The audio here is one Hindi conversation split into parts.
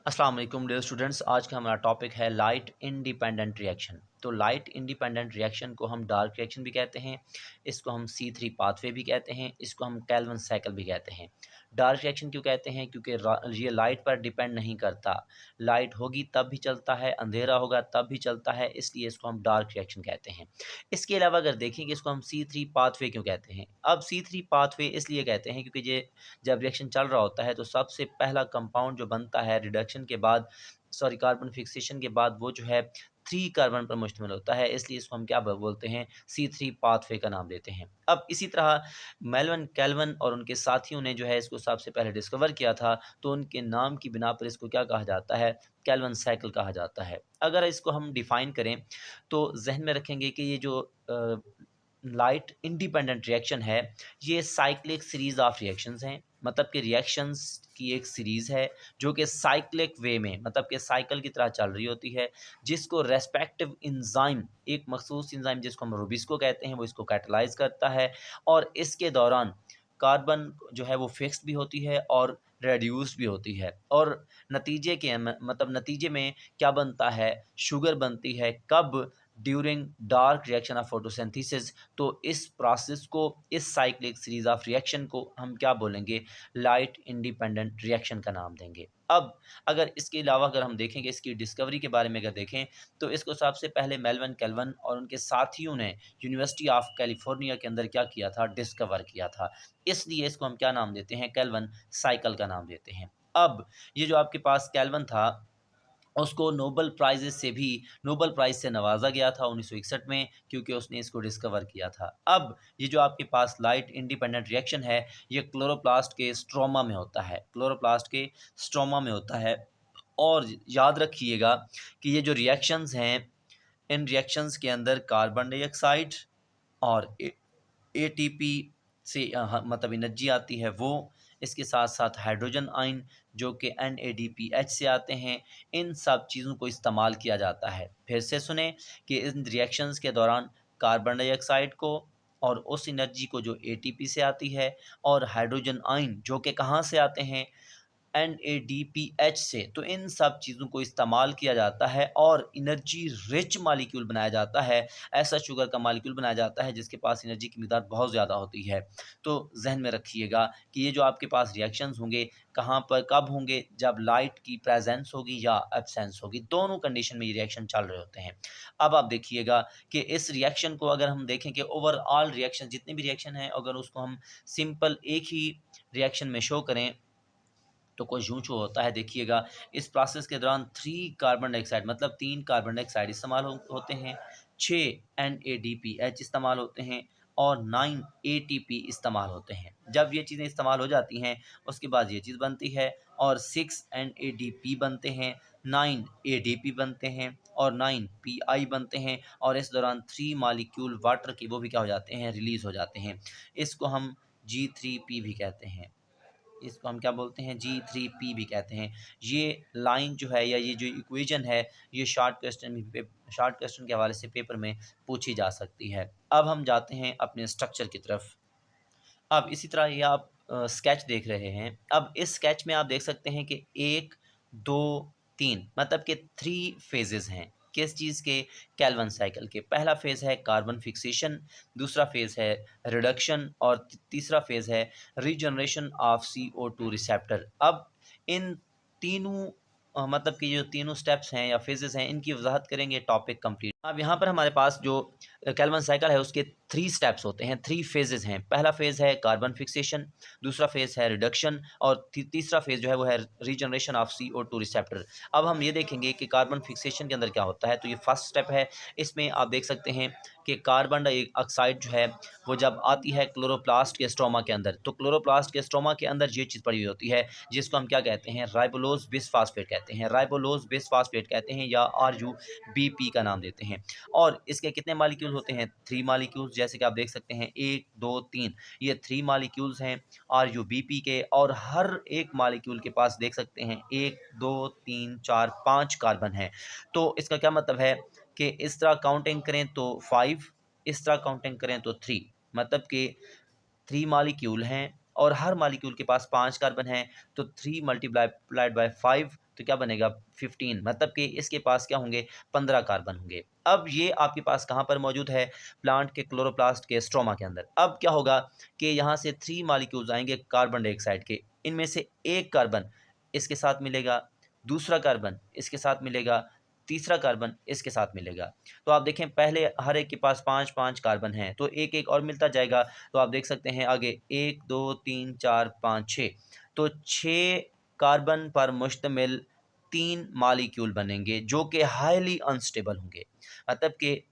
अस्सलाम वालेकुम डियर स्टूडेंट्स। आज का हमारा टॉपिक है लाइट इंडिपेंडेंट रिएक्शन। तो लाइट इंडिपेंडेंट रिएक्शन को हम डार्क रिएक्शन भी कहते हैं, इसको हम C3 पाथवे भी कहते हैं, इसको हम कैल्विन साइकिल भी कहते हैं। डार्क रिएक्शन क्यों कहते हैं? क्योंकि ये लाइट पर डिपेंड नहीं करता। लाइट होगी तब भी चलता है, अंधेरा होगा तब भी चलता है, इसलिए इसको हम डार्क रिएक्शन कहते हैं। इसके अलावा अगर देखेंगे इसको हम C3 पाथवे क्यों कहते हैं? अब C3 पाथवे इसलिए कहते हैं क्योंकि ये जब रिएक्शन चल रहा होता है तो सबसे पहला कंपाउंड जो बनता है रिडक्शन के बाद, सॉरी कार्बन फिक्सेशन के बाद, वो जो है 3 कार्बन पर मुश्तमिल होता है, इसलिए इसको हम क्या बोलते हैं? C3 पाथवे का नाम देते हैं। अब इसी तरह मेल्विन कैल्विन और उनके साथियों ने जो है इसको सबसे पहले डिस्कवर किया था, तो उनके नाम की बिना पर इसको क्या कहा जाता है? कैल्विन साइकिल कहा जाता है। अगर इसको हम डिफ़ाइन करें तो जहन में रखेंगे कि ये जो लाइट इंडिपेंडेंट रिएक्शन है, ये साइक्लिक सीरीज़ ऑफ रिएक्शंस हैं। मतलब कि रिएक्शंस की एक सीरीज़ है जो कि साइक्लिक वे में, मतलब कि साइकिल की तरह चल रही होती है, जिसको रेस्पेक्टिव एंजाइम, एक मखसूस एंजाइम जिसको हम रूबिस्को कहते हैं, वो इसको कैटलाइज़ करता है और इसके दौरान कार्बन जो है वो फिक्स्ड भी होती है और रेड्यूस्ड भी होती है, और नतीजे के मतलब नतीजे में क्या बनता है? शुगर बनती है। कब? During dark reaction of photosynthesis. तो इस प्रोसेस को, इस साइक्लिक सीरीज ऑफ रिएक्शन को हम क्या बोलेंगे? लाइट इंडिपेंडेंट रिएक्शन का नाम देंगे। अब अगर इसके अलावा अगर हम देखेंगे इसकी डिस्कवरी के बारे में अगर देखें, तो इसको सबसे पहले मेल्विन कैल्विन और उनके साथियों ने यूनिवर्सिटी ऑफ कैलिफोर्निया के अंदर क्या किया था? डिस्कवर किया था। इसलिए इसको हम क्या नाम देते हैं? कैल्विन साइकिल का नाम देते हैं। अब ये जो आपके पास कैल्विन था, उसको नोबेल प्राइज़ से नवाज़ा गया था 1961 में, क्योंकि उसने इसको डिस्कवर किया था। अब ये जो आपके पास लाइट इंडिपेंडेंट रिएक्शन है, ये क्लोरोप्लास्ट के स्ट्रोमा में होता है, क्लोरोप्लास्ट के स्ट्रोमा में होता है। और याद रखिएगा कि ये जो रिएक्शंस हैं, इन रिएक्शंस के अंदर कार्बन डाइऑक्साइड और एटीपी से मतलब एनर्जी आती है वो, इसके साथ-साथ हाइड्रोजन आयन जो कि NADPH से आते हैं, इन सब चीज़ों को इस्तेमाल किया जाता है। फिर से सुने कि इन रिएक्शंस के दौरान कार्बन डाइऑक्साइड को और उस एनर्जी को जो एटीपी से आती है, और हाइड्रोजन आयन जो कि कहाँ से आते हैं? NADPH से। तो इन सब चीज़ों को इस्तेमाल किया जाता है और एनर्जी रिच मॉलिक्यूल बनाया जाता है। ऐसा शुगर का मॉलिक्यूल बनाया जाता है जिसके पास एनर्जी की मिक़दार बहुत ज़्यादा होती है। तो ज़हन में रखिएगा कि ये जो आपके पास रिएक्शंस होंगे, कहाँ पर कब होंगे? जब लाइट की प्रेज़ेंस होगी या एब्सेंस होगी, दोनों कंडीशन में ये रिएक्शन चल रहे होते हैं। अब आप देखिएगा कि इस रिएक्शन को अगर हम देखें कि ओवरऑल रिएक्शन, जितने भी रिएक्शन हैं, अगर उसको हम सिंपल एक ही रिएक्शन में शो करें तो कुछ यूँ शो होता है। देखिएगा, इस प्रोसेस के दौरान 3 कार्बन डाइऑक्साइड, मतलब 3 कार्बन डाइऑक्साइड इस्तेमाल होते हैं, 6 NADPH इस्तेमाल होते हैं और 9 ATP इस्तेमाल होते हैं। जब ये चीज़ें इस्तेमाल हो जाती हैं, उसके बाद ये चीज़ बनती है और 6 NADP बनते हैं, 9 ADP बनते हैं और 9 PI बनते हैं, और इस दौरान 3 मॉलिक्यूल वाटर के वो भी क्या हो जाते हैं? रिलीज़ हो जाते हैं। इसको हम G3P भी कहते हैं। इसको हम क्या बोलते हैं? G3P भी कहते हैं। ये लाइन जो है, या ये जो इक्वेशन है, ये शॉर्ट क्वेश्चन के हवाले से पेपर में पूछी जा सकती है। अब हम जाते हैं अपने स्ट्रक्चर की तरफ। अब इसी तरह ये आप स्केच देख रहे हैं। अब इस स्केच में आप देख सकते हैं कि 1, 2, 3, मतलब कि 3 फेजेज़ हैं। किस चीज़ के? कैल्विन साइकिल के। पहला फ़ेज़ है कार्बन फिक्सेशन, दूसरा फ़ेज़ है रिडक्शन और तीसरा फ़ेज़ है रीजनरेशन ऑफ CO2 रिसेप्टर। अब इन तीनों मतलब कि जो तीनों स्टेप्स हैं या फ़ेजेज़ हैं, इनकी वज़ाहत करेंगे, टॉपिक कंप्लीट। अब यहाँ पर हमारे पास जो कैल्विन साइकिल है, उसके 3 स्टेप्स होते हैं, 3 फेजेज़ हैं। पहला फ़ेज़ है कार्बन फिक्सेशन, दूसरा फ़ेज़ है रिडक्शन और तीसरा फ़ेज़ जो है वो है रीजनरेशन ऑफ CO2 रिसेप्टर। अब हम ये देखेंगे कि कार्बन फिक्सेशन के अंदर क्या होता है। तो ये फर्स्ट स्टेप है। इसमें आप देख सकते हैं कि कार्बन डाइऑक्साइड जो है वो जब आती है क्लोरोप्लास्ट के स्ट्रोमा के अंदर, तो क्लोरोप्लास्ट के स्ट्रोमा के अंदर ये चीज़ पड़ी हुई होती है, जिसको हम क्या कहते हैं? राइबोलोज बिसफॉस्फेट कहते हैं। राइबोलोज बिसफॉस्फेट कहते हैं या RUBP का नाम देते हैं। और इसके कितने मॉलिक्यूल होते हैं? 3 मॉलिक्यूल्स, जैसे कि आप देख सकते हैं 1, 2, 3, ये 3 मॉलिक्यूल्स हैं RUBP के, और हर एक मॉलिक्यूल के पास देख सकते हैं 1, 2, 3, 4, 5 कार्बन है। तो इसका क्या मतलब है कि इस तरह काउंटिंग करें तो 5, इस तरह काउंटिंग करें तो 3, मतलब कि 3 मॉलिक्यूल हैं और हर मॉलिक्यूल के पास 5 कार्बन हैं, तो 3 मल्टीप्लाइड बाय 5 तो क्या बनेगा 15, मतलब कि इसके पास क्या होंगे 15 कार्बन होंगे। अब ये आपके पास कहाँ पर मौजूद है, प्लांट के क्लोरोप्लास्ट के स्ट्रोमा के अंदर। अब क्या होगा कि यहाँ से 3 मॉलिक्यूल्स आएंगे कार्बन डाइऑक्साइड के, इनमें से एक कार्बन इसके साथ मिलेगा, दूसरा कार्बन इसके साथ मिलेगा, तीसरा कार्बन इसके साथ मिलेगा। तो आप देखें पहले हर एक के पास 5-5 कार्बन हैं, तो एक एक और मिलता जाएगा। तो आप देख सकते हैं आगे 1 2 3 4 5 6, तो 6 कार्बन पर मुश्तमिल 3 मॉलिक्यूल बनेंगे जो कि हाईली अनस्टेबल होंगे। मतलब कि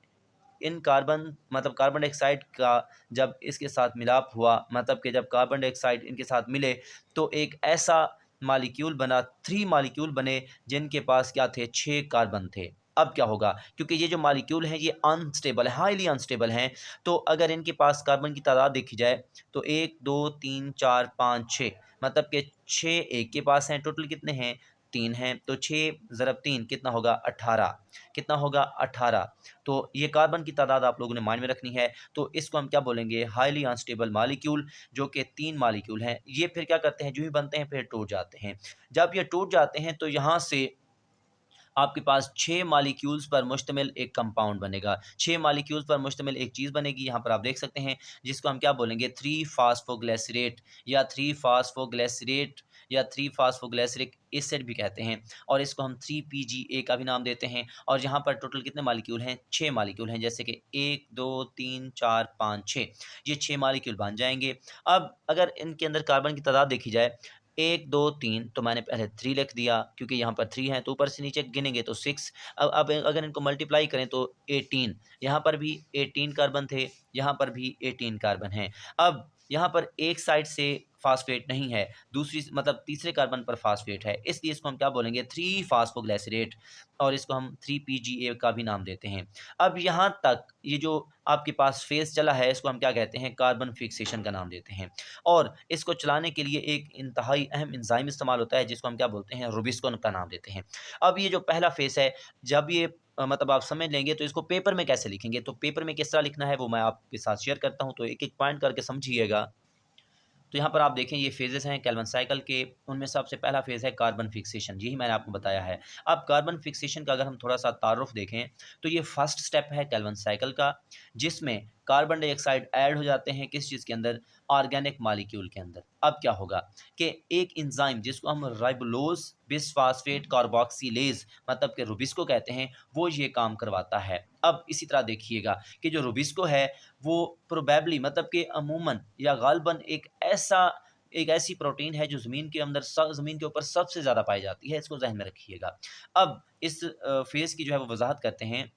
इन कार्बन मतलब कार्बन डाइऑक्साइड का जब इसके साथ मिलाप हुआ, मतलब कि जब कार्बन डाइऑक्साइड इनके साथ मिले तो एक ऐसा मॉलिक्यूल बना, 3 मॉलिक्यूल बने जिनके पास क्या थे, 6 कार्बन थे। अब क्या होगा, क्योंकि ये जो मॉलिक्यूल हैं ये अनस्टेबल है, हाईली अनस्टेबल हैं, तो अगर इनके पास कार्बन की तादाद देखी जाए तो 1 2 3 4 5 6, मतलब कि 6 एक के पास हैं, टोटल कितने हैं 3 हैं, तो 6 ज़रब 3 कितना होगा 18, कितना होगा 18। तो ये कार्बन की तादाद आप लोगों ने माइंड में रखनी है। तो इसको हम क्या बोलेंगे, हाईली अनस्टेबल मॉलिक्यूल, जो कि 3 मॉलिक्यूल हैं। ये फिर क्या करते हैं, जो ही बनते हैं फिर टूट जाते हैं। जब ये टूट जाते हैं तो यहाँ से आपके पास 6 मॉलिक्यूल्स पर मुश्तमिल एक कंपाउंड बनेगा, 6 मॉलिक्यूल्स पर मुश्तमिल एक चीज़ बनेगी, यहाँ पर आप देख सकते हैं, जिसको हम क्या बोलेंगे 3 फास्फोग्लिसरेट या 3 फास्फोग्लिसरेट या 3 फास्फोग्लिसरिक एसिड भी कहते हैं, और इसको हम 3PGA का भी नाम देते हैं। और यहाँ पर टोटल कितने मॉलिक्यूल हैं, 6 मॉलिक्यूल हैं, जैसे कि 1 2 3 4 5 6, ये 6 मॉलिक्यूल बन जाएंगे। अब अगर इनके अंदर कार्बन की तादाद देखी जाए 1 2 3, तो मैंने पहले 3 लिख दिया क्योंकि यहाँ पर 3 हैं, तो ऊपर से नीचे गिनेंगे तो 6। अब अगर इनको मल्टीप्लाई करें तो 18, यहाँ पर भी 18 कार्बन थे, यहाँ पर भी 18 कार्बन हैं। अब यहाँ पर एक साइड से फास्फेट नहीं है, दूसरी मतलब तीसरे कार्बन पर फास्फेट है, इसलिए इसको हम क्या बोलेंगे 3 फास्फोग्लिसरेट, और इसको हम 3PGA का भी नाम देते हैं। अब यहाँ तक ये जो आपके पास फेज़ चला है, इसको हम क्या कहते हैं, कार्बन फिक्सेशन का नाम देते हैं। और इसको चलाने के लिए एक इंतहाई अहम एंजाइम इस्तेमाल होता है, जिसको हम क्या बोलते हैं, रूबिस्को का नाम देते हैं। अब ये जो पहला फेज़ है, जब ये मतलब आप समझ लेंगे तो इसको पेपर में कैसे लिखेंगे, तो पेपर में किस तरह लिखना है वो मैं आपके साथ शेयर करता हूँ, तो एक-एक पॉइंट करके समझिएगा। तो यहाँ पर आप देखें ये फेजेस हैं कैल्विन साइकिल के, उनमें सबसे पहला फेज़ है कार्बन फिक्सेशन, यही मैंने आपको बताया है। अब कार्बन फिक्सेशन का अगर हम थोड़ा सा तारुफ देखें तो ये फर्स्ट स्टेप है कैल्विन साइकिल का, जिसमें कार्बन डाइऑक्साइड ऐड हो जाते हैं किस चीज़ के अंदर, ऑर्गेनिक मॉलिक्यूल के अंदर। अब क्या होगा कि एक एंजाइम जिसको हम राइबोलोज बिसफास्फेट कार्बोक्सिलेज मतलब कि रूबिस्को कहते हैं, वो ये काम करवाता है। अब इसी तरह देखिएगा कि जो रूबिस्को है वो प्रोबेबली मतलब कि अमूमन या गालबन एक ऐसी प्रोटीन है जो ज़मीन के अंदर ज़मीन के ऊपर सबसे ज़्यादा पाई जाती है, इसको ज़हन में रखिएगा। अब इस फेज़ की जो है वो वजाहत करते हैं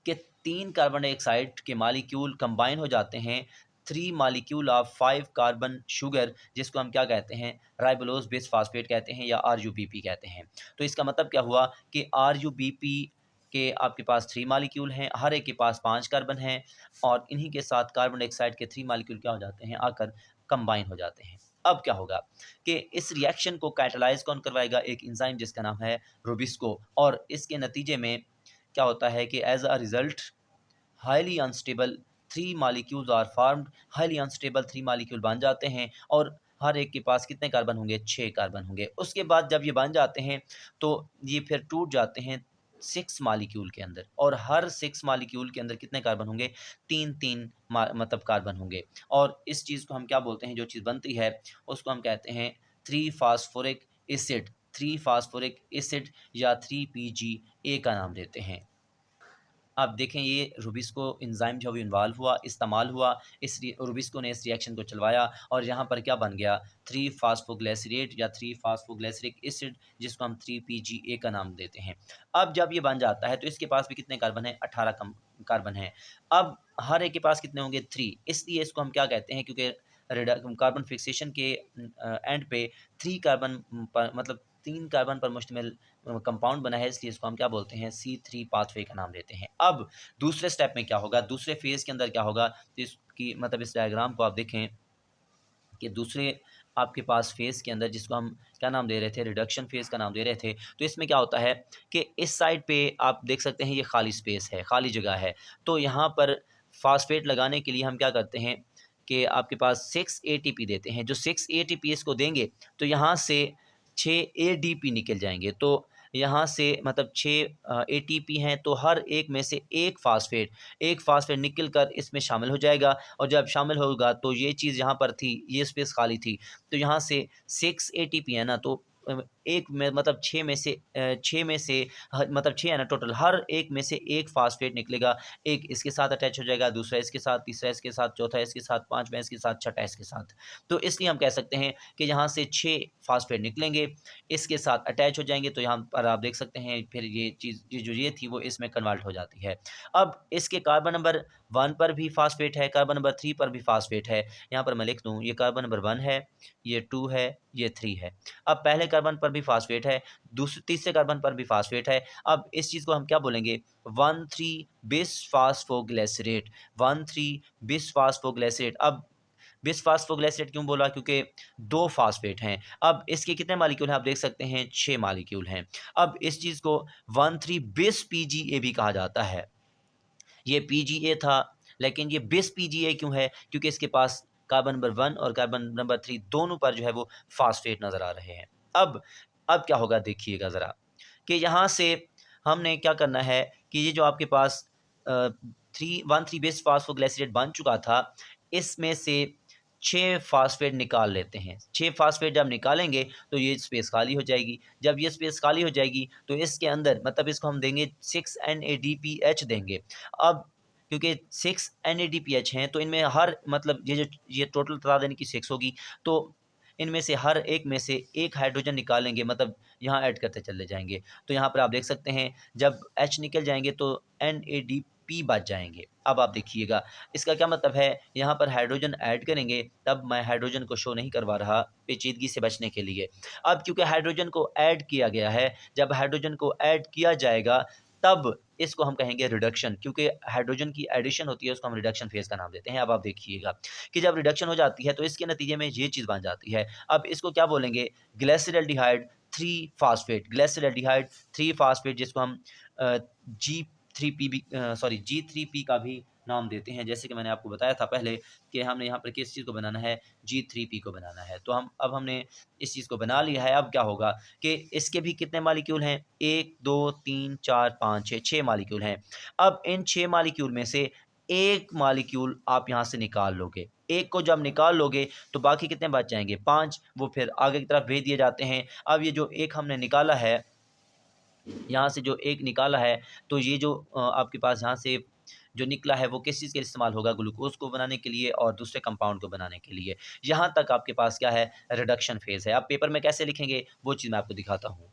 कि 3 कार्बन डाइऑक्साइड के मॉलिक्यूल कंबाइन हो जाते हैं 3 मॉलिक्यूल ऑफ 5 कार्बन शुगर, जिसको हम क्या कहते हैं, राइबोलोज बेस फास्फेट कहते हैं या आरयूबीपी कहते हैं। तो इसका मतलब क्या हुआ कि आरयूबीपी के आपके पास 3 मॉलिक्यूल हैं, हर एक के पास 5 कार्बन हैं, और इन्हीं के साथ कार्बन डाइऑक्साइड के 3 मॉलिक्यूल क्या हो जाते हैं, आकर कंबाइन हो जाते हैं। अब क्या होगा कि इस रिएक्शन को कैटालाइज कौन करवाएगा, एक एंजाइम जिसका नाम है रूबिस्को, और इसके नतीजे में क्या होता है कि as a result highly unstable 3 molecules are formed, highly unstable 3 molecule बन जाते हैं, और हर एक के पास कितने कार्बन होंगे, 6 कार्बन होंगे। उसके बाद जब ये बन जाते हैं तो ये फिर टूट जाते हैं 6 मॉलिक्यूल के अंदर, और हर 6 मॉलिक्यूल के अंदर कितने कार्बन होंगे, 3-3 मतलब कार्बन होंगे। और इस चीज़ को हम क्या बोलते हैं, जो चीज़ बनती है उसको हम कहते हैं 3 फास्फोरिक एसिड, 3 फास्फोरिक एसिड या 3PGA का नाम देते हैं। आप देखें ये रूबिस्को एंजाइम जो भी इन्वॉल्व हुआ, इस्तेमाल हुआ, इस रूबिस्को ने इस रिएक्शन को चलवाया, और यहाँ पर क्या बन गया 3 फास्फोग्लिसरेट या 3 फास्फोग्लिसरिक एसिड, जिसको हम 3PGA का नाम देते हैं। अब जब ये बन जाता है तो इसके पास भी कितने कार्बन हैं, 18 कम कार्बन हैं। अब हर एक के पास कितने होंगे, 3, इसलिए इसको हम क्या कहते हैं, क्योंकि कार्बन फिक्सेशन के एंड पे 3 कार्बन पर मतलब 3 कार्बन पर मुश्तमिल कंपाउंड बना है, इसलिए इसको हम क्या बोलते हैं, C3 पाथवे का नाम देते हैं। अब दूसरे स्टेप में क्या होगा, दूसरे फेज़ के अंदर क्या होगा, तो इसकी मतलब इस डायग्राम को आप देखें कि दूसरे आपके पास फेज़ के अंदर जिसको हम क्या नाम दे रहे थे, रिडक्शन फेज़ का नाम दे रहे थे। तो इसमें क्या होता है कि इस साइड पे आप देख सकते हैं ये खाली स्पेस है, खाली जगह है। तो यहाँ पर फ़ॉस्फ़ेट लगाने के लिए हम क्या करते हैं कि आपके पास 6 ATP देते हैं। जो 6 ATP इसको देंगे तो यहाँ से 6 ADP निकल जाएंगे। तो यहाँ से मतलब 6 ATP हैं, तो हर एक में से एक फास्फेट निकल कर इसमें शामिल हो जाएगा, और जब शामिल होगा तो ये चीज़ यहाँ पर थी, ये स्पेस खाली थी, तो यहाँ से 6 ATP है ना, तो एक में मतलब 6 में से मतलब 6 है ना टोटल, हर एक में से एक फास्फेट निकलेगा। एक इसके साथ अटैच हो जाएगा, दूसरा इसके साथ, तीसरा इसके साथ, चौथा इसके साथ, पाँचवां इसके साथ, छठा इसके साथ। तो इसलिए हम कह सकते हैं कि यहाँ से 6 फास्फेट निकलेंगे, इसके साथ अटैच हो जाएंगे, तो यहाँ पर आप देख सकते हैं फिर ये चीज़ ये थी वो इसमें कन्वर्ट हो जाती है। अब इसके कार्बन नंबर 1 पर भी फास्फेट है, कार्बन नंबर 3 पर भी फास्फेट है। यहाँ पर मैं लिख दूँ, ये कार्बन नंबर 1 है, ये 2 है, ये 3 है। अब पहले कार्बन पर भी फास्फेट है, तीसरे कार्बन पर भी फास्फेट है। अब इस चीज़ को हम क्या बोलेंगे, 1,3 बिसफास्फोग्लिसरेट, 1,3 बिसफास्फोग्लिसरेट। अब बिसफास्फोग्लिसरेट क्यों बोला, क्योंकि 2 फास्फेट हैं। अब इसके कितने मॉलिक्यूल हैं, आप देख सकते हैं 6 मॉलिक्यूल हैं। अब इस चीज़ को 1,3 बिस PGA भी कहा जाता है। ये PGA था, लेकिन ये बिस PGA क्यों है, क्योंकि इसके पास कार्बन नंबर 1 और कार्बन नंबर 3 दोनों पर जो है वो फास्फेट नज़र आ रहे हैं। अब क्या होगा देखिएगा ज़रा, कि यहाँ से हमने क्या करना है कि ये जो आपके पास 1,3 बिस फास्फोग्लिसरेट बन चुका था, इसमें से 6 फास्फेट निकाल लेते हैं। 6 फास्फेट जब निकालेंगे तो ये स्पेस खाली हो जाएगी। जब ये स्पेस खाली हो जाएगी तो इसके अंदर मतलब इसको हम देंगे 6 NADPH देंगे। अब क्योंकि 6 NADPH हैं, तो इनमें हर मतलब ये टोटल तादाद इनकी 6 होगी, तो इनमें से हर एक में से एक हाइड्रोजन निकालेंगे, मतलब यहाँ ऐड करते चले जाएँगे। तो यहाँ पर आप देख सकते हैं जब H निकल जाएँगे तो NADP बच जाएँगे। अब आप देखिएगा इसका क्या मतलब है, यहाँ पर हाइड्रोजन ऐड करेंगे, तब मैं हाइड्रोजन को शो नहीं करवा रहा पेचीदगी से बचने के लिए। अब क्योंकि हाइड्रोजन को ऐड किया गया है, जब हाइड्रोजन को ऐड किया जाएगा तब इसको हम कहेंगे रिडक्शन, क्योंकि हाइड्रोजन की एडिशन होती है, उसको हम रिडक्शन फेज़ का नाम देते हैं। अब आप देखिएगा कि जब रिडक्शन हो जाती है तो इसके नतीजे में ये चीज़ बन जाती है। अब इसको क्या बोलेंगे, ग्लिसरॉल्डिहाइड 3 फास्फेट, ग्लिसरॉल्डिहाइड 3 फास्फेट, जिसको हम G3P का भी नाम देते हैं। जैसे कि मैंने आपको बताया था पहले कि हमने यहाँ पर किस चीज़ को बनाना है, G3P को बनाना है। तो हमने इस चीज़ को बना लिया है। अब क्या होगा कि इसके भी कितने मॉलिक्यूल हैं, 1 2 3 4 5 6 मॉलिक्यूल हैं। अब इन 6 मॉलिक्यूल में से एक मॉलिक्यूल आप यहाँ से निकाल लोगे। एक को जब निकाल लोगे तो बाकी कितने बच जाएँगे, 5, वो फिर आगे की तरफ भेज दिए जाते हैं। अब ये जो एक हमने निकाला है, यहाँ से जो एक निकाला है, तो ये जो आपके पास यहाँ से जो निकला है वो किस चीज़ के लिए इस्तेमाल होगा, ग्लूकोज़ को बनाने के लिए और दूसरे कंपाउंड को बनाने के लिए। यहाँ तक आपके पास क्या है, रिडक्शन फ़ेज़ है। अब पेपर में कैसे लिखेंगे वो चीज़ मैं आपको दिखाता हूँ।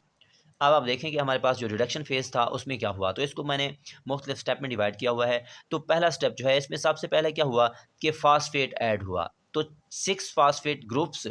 अब आप देखें कि हमारे पास जो रिडक्शन फ़ेज़ था उसमें क्या हुआ, तो इसको मैंने मुख्तलिफ स्टेप में डिवाइड किया हुआ है। तो पहला स्टेप जो है इसमें सबसे पहले क्या हुआ कि फ़ॉस्फ़ेट ऐड हुआ। तो 6 फ़ॉस्फ़ेट ग्रुप्स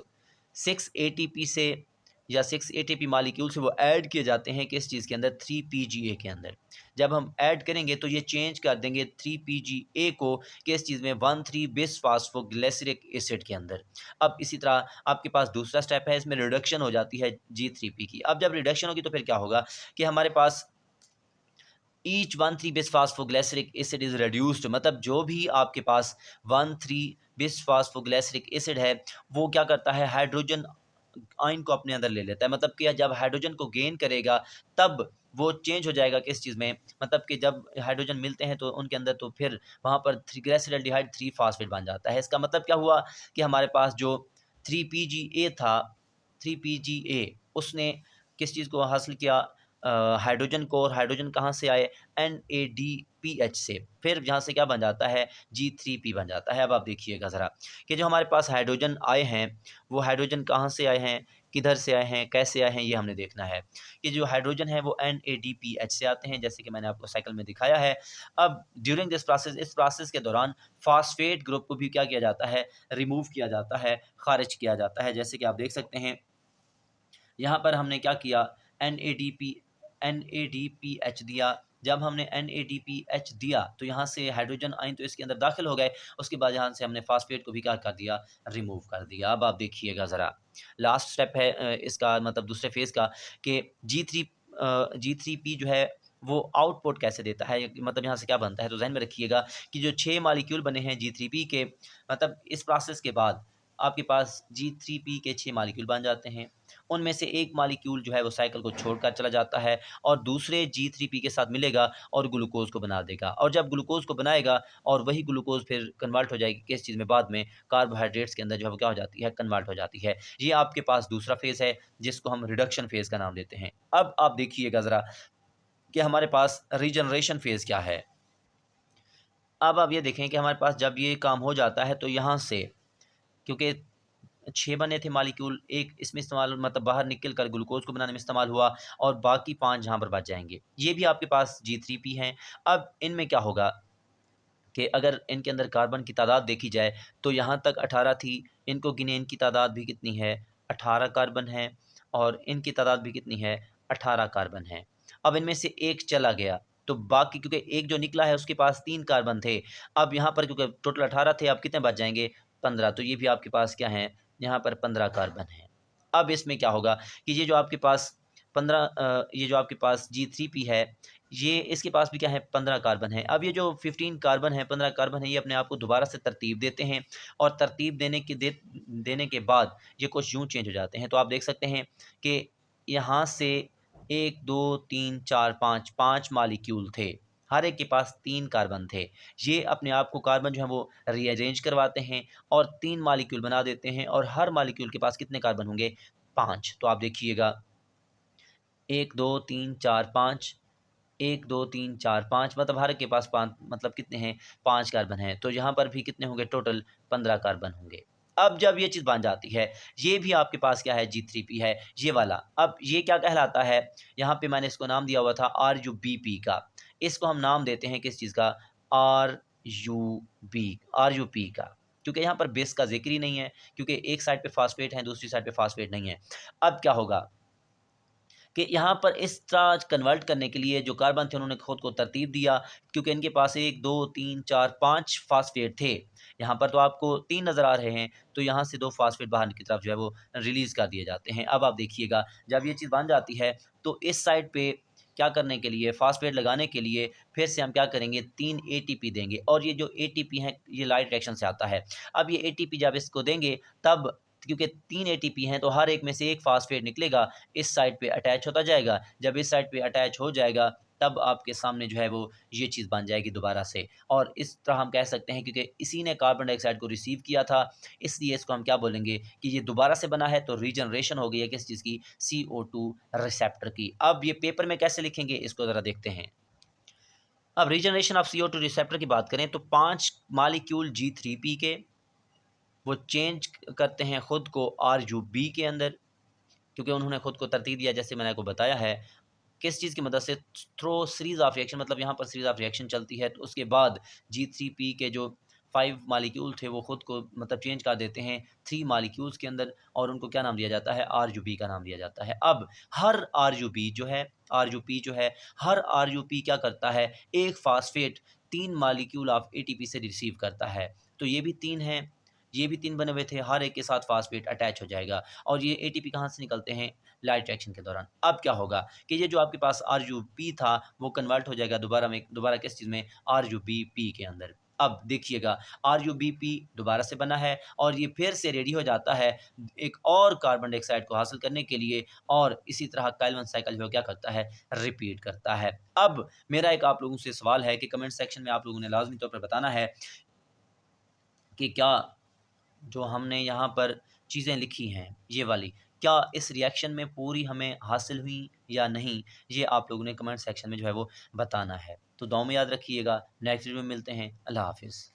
6 ATP से या 6 ATP मॉलिक्यूल से वो ऐड किए जाते हैं किस चीज़ के अंदर, 3 PGA के अंदर। जब हम ऐड करेंगे तो ये चेंज कर देंगे 3 PGA को किस चीज़ में, 1,3 बिसफास्फोग्लिसरिक एसिड के अंदर। अब इसी तरह आपके पास दूसरा स्टेप है, इसमें रिडक्शन हो जाती है G3P की। अब जब रिडक्शन होगी तो फिर क्या होगा कि हमारे पास ईच 1,3 बिसफास्फोग्लिसरिक एसिड इज़ रिड्यूस्ड, मतलब जो भी आपके पास 1,3 बिसफास्फोग्लिसरिक एसिड है वो क्या करता है, हाइड्रोजन आयन को अपने अंदर ले लेता है। मतलब कि जब हाइड्रोजन को गेन करेगा तब वो चेंज हो जाएगा किस चीज़ में, मतलब कि जब हाइड्रोजन मिलते हैं तो उनके अंदर तो फिर वहाँ पर ग्लिसरॉल्डिहाइड 3 फास्फेट बन जाता है। इसका मतलब क्या हुआ कि हमारे पास जो 3 PGA था, 3 PGA उसने किस चीज़ को हासिल किया, हाइड्रोजन को, और हाइड्रोजन कहाँ से आए, NADPH से। फिर यहाँ से क्या बन जाता है, G3P बन जाता है। अब आप देखिएगा ज़रा कि जो हमारे पास हाइड्रोजन आए हैं वो हाइड्रोजन कहाँ से आए हैं, किधर से आए हैं, कैसे आए हैं, ये हमने देखना है। कि जो हाइड्रोजन है वो NADPH से आते हैं, जैसे कि मैंने आपको साइकिल में दिखाया है। अब ड्यूरिंग दिस प्रोसेस, इस प्रोसेस के दौरान फॉस्फेट ग्रुप को भी क्या किया जाता है, रिमूव किया जाता है, खारिज किया जाता है। जैसे कि आप देख सकते हैं यहाँ पर हमने क्या किया, NADPH दिया। जब हमने NADPH दिया तो यहाँ से हाइड्रोजन आयन तो इसके अंदर दाखिल हो गए, उसके बाद यहाँ से हमने फास्फेट को भी क्या कर दिया, रिमूव कर दिया। अब आप देखिएगा ज़रा, लास्ट स्टेप है इसका मतलब दूसरे फेज़ का, कि G3P जो है वो आउटपुट कैसे देता है, मतलब यहाँ से क्या बनता है। तो ज़हन में रखिएगा कि जो 6 मॉलिक्यूल बने हैं G3P के, मतलब इस प्रोसेस के बाद आपके पास G3P के 6 मालिक्यूल बन जाते हैं। उनमें से एक मालिक्यूल जो है वो साइकिल को छोड़कर चला जाता है और दूसरे G3P के साथ मिलेगा और ग्लूकोज को बना देगा। और जब ग्लूकोज को बनाएगा और वही ग्लूकोज फिर कन्वर्ट हो जाएगी किस चीज़ में, बाद में कार्बोहाइड्रेट्स के अंदर जो है वो क्या हो जाती है, कन्वर्ट हो जाती है। ये आपके पास दूसरा फेज़ है जिसको हम रिडक्शन फेज़ का नाम देते हैं। अब आप देखिएगा ज़रा कि हमारे पास रीजनरेशन फेज़ क्या है। अब आप ये देखें कि हमारे पास जब ये काम हो जाता है तो यहाँ से, क्योंकि 6 बने थे मालिक्यूल, एक इसमें इस्तेमाल मतलब बाहर निकल कर ग्लूकोज को बनाने में इस्तेमाल हुआ और बाकी 5 यहाँ पर बच जाएंगे। ये भी आपके पास G3P हैं। अब इनमें क्या होगा कि अगर इनके अंदर कार्बन की तादाद देखी जाए तो यहाँ तक 18 थी, इनको गिने, इनकी तादाद भी कितनी है, 18 कार्बन है, और इनकी तादाद भी कितनी है, 18 कार्बन है। अब इनमें से एक चला गया तो बाकी, क्योंकि एक जो निकला है उसके पास 3 कार्बन थे, अब यहाँ पर क्योंकि टोटल 18 थे, अब कितने बच जाएंगे, 15। तो ये भी आपके पास क्या है, यहाँ पर 15 कार्बन है। अब इसमें क्या होगा कि ये जो आपके पास 15 ये जो आपके पास G3P है, ये इसके पास भी क्या है, 15 कार्बन है। अब ये जो 15 कार्बन है, 15 कार्बन है, ये अपने आप को दोबारा से तरतीब देते हैं और तरतीब देने के बाद ये कुछ यूँ चेंज हो जाते हैं। तो आप देख सकते हैं कि यहाँ से 1 2 3 4 5 मालिक्यूल थे, हर एक के पास 3 कार्बन थे। ये अपने आप को कार्बन जो है वो रीअरेंज करवाते हैं और 3 मालिक्यूल बना देते हैं और हर मालिक्यूल के पास कितने कार्बन होंगे, 5। तो आप देखिएगा 1 2 3 4 5, 1 2 3 4 5, मतलब हर एक के पास 5, मतलब कितने हैं, 5 कार्बन हैं। तो यहाँ पर भी कितने होंगे, टोटल 15 कार्बन होंगे। अब जब ये चीज़ बन जाती है, ये भी आपके पास क्या है, G3P है, ये वाला। अब ये क्या कहलाता है, यहाँ पे मैंने इसको नाम दिया हुआ था RUBP का। इसको हम नाम देते हैं किस चीज़ का, RUP का, क्योंकि यहाँ पर बेस का ज़िक्र ही नहीं है, क्योंकि एक साइड पे फॉस्फेट है, दूसरी साइड पे फॉस्फेट नहीं है। अब क्या होगा कि यहाँ पर इस तरह कन्वर्ट करने के लिए जो कार्बन थे उन्होंने खुद को तरतीब दिया, क्योंकि इनके पास 1 2 3 4 5 फास्फेट थे। यहाँ पर तो आपको 3 नज़र आ रहे हैं, तो यहाँ से 2 फास्फेट बाहर की तरफ जो है वो रिलीज़ कर दिए जाते हैं। अब आप देखिएगा जब ये चीज़ बन जाती है तो इस साइड पे क्या करने के लिए, फास्फेट लगाने के लिए फिर से हम क्या करेंगे, 3 ATP देंगे, और ये जो ATP है ये लाइट रिएक्शन से आता है। अब ये ATP जब इसको देंगे तब, क्योंकि 3 ATP हैं तो हर एक में से एक फास्फेट निकलेगा, इस साइड पे अटैच होता जाएगा। जब इस साइड पे अटैच हो जाएगा तब आपके सामने जो है वो ये चीज़ बन जाएगी दोबारा से। और इस तरह हम कह सकते हैं क्योंकि इसी ने कार्बन डाइऑक्साइड को रिसीव किया था, इसलिए इसको हम क्या बोलेंगे कि ये दोबारा से बना है, तो रीजनरेशन हो गई है किस चीज़ की, CO2 रिसेप्टर की। अब ये पेपर में कैसे लिखेंगे इसको ज़रा देखते हैं। अब रीजनरेशन ऑफ CO2 रिसेप्टर की बात करें तो 5 मालिक्यूल G3P के वो चेंज करते हैं ख़ुद को RUB के अंदर, क्योंकि उन्होंने खुद को तरतीब दिया, जैसे मैंने आपको बताया है। किस चीज़ की मदद से, थ्रू सीरीज़ ऑफ रिएक्शन, मतलब यहाँ पर सीरीज़ ऑफ रिएक्शन चलती है, तो उसके बाद G3P के जो 5 मालिक्यूल थे वो खुद को मतलब चेंज कर देते हैं 3 मालिक्यूल्स के अंदर, और उनको क्या नाम दिया जाता है, RUB का नाम दिया जाता है। अब हर RUP जो है, हर RUP क्या करता है, एक फास्फेट 3 मालिक्यूल ऑफ ATP से रिसीव करता है। तो ये भी 3 हैं, ये भी 3 बने हुए थे, हर एक के साथ फास्फेट अटैच हो जाएगा, और ये ATP कहाँ से निकलते हैं, लाइट रिएक्शन के दौरान। अब क्या होगा कि ये जो आपके पास RUP था वो कन्वर्ट हो जाएगा दोबारा किस चीज़ में, RUBP के अंदर। अब देखिएगा RUBP दोबारा से बना है और ये फिर से रेडी हो जाता है एक और कार्बन डाइऑक्साइड को हासिल करने के लिए, और इसी तरह कैल्विन साइकिल जो क्या करता है, रिपीट करता है। अब मेरा एक आप लोगों से सवाल है कि कमेंट सेक्शन में आप लोगों ने लाजमी तौर पर बताना है कि क्या जो हमने यहाँ पर चीज़ें लिखी हैं ये वाली, क्या इस रिएक्शन में पूरी हमें हासिल हुई या नहीं, ये आप लोगों ने कमेंट सेक्शन में जो है वो बताना है। तो दुआ में याद रखिएगा, नेक्स्ट वीडियो में मिलते हैं। अल्लाह हाफ़िज़।